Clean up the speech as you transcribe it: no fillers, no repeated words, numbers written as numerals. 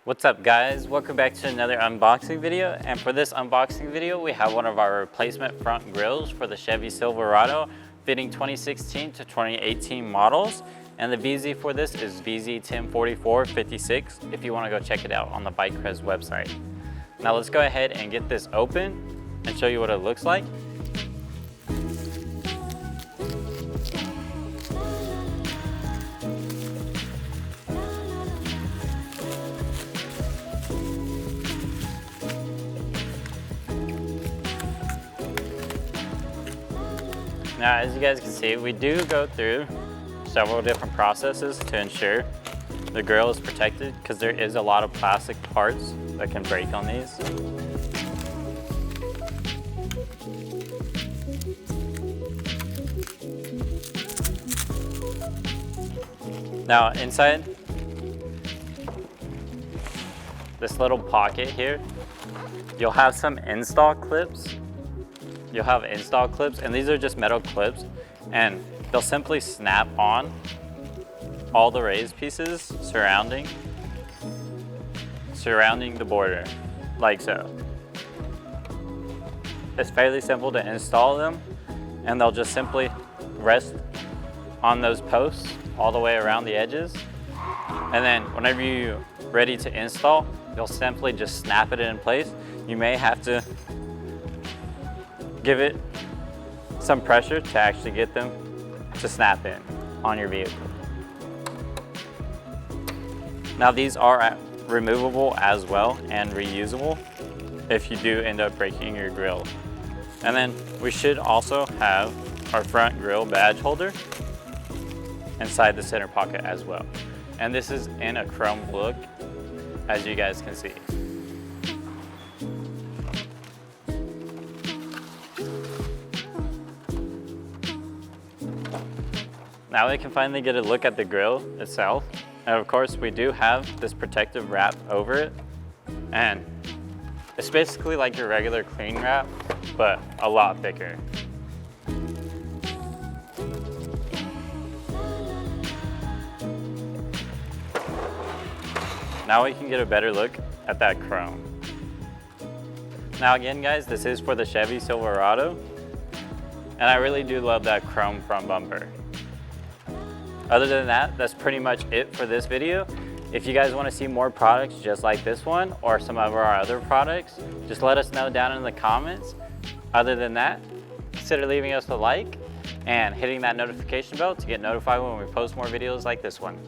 What's up guys, welcome back to another unboxing video, and for this unboxing video we have one of our replacement front grills for the Chevy Silverado fitting 2016 to 2018 models, and the VZ for this is vz104456 if you want to go check it out on the vicrez website. Now let's go ahead and get this open and show you what it looks like. Now, as you guys can see, we do go through several different processes to ensure the grill is protected, because there is a lot of plastic parts that can break on these. Now, inside this little pocket here, you'll have some install clips. You'll have install clips, and these are just metal clips, and they'll simply snap on all the raised pieces surrounding the border, like so. It's fairly simple to install them, and they'll just simply rest on those posts all the way around the edges. And then whenever you're ready to install, you'll simply just snap it in place. You may have to give it some pressure to actually get them to snap in on your vehicle. Now these are removable as well and reusable if you do end up breaking your grill. And then we should also have our front grill badge holder inside the center pocket as well. And this is in a chrome look, as you guys can see. Now we can finally get a look at the grill itself. And of course we do have this protective wrap over it. And it's basically like your regular cling wrap, but a lot thicker. Now we can get a better look at that chrome. Now again guys, this is for the Chevy Silverado. And I really do love that chrome front bumper. Other than that, that's pretty much it for this video. If you guys want to see more products just like this one or some of our other products, just let us know down in the comments. Other than that, consider leaving us a like and hitting that notification bell to get notified when we post more videos like this one.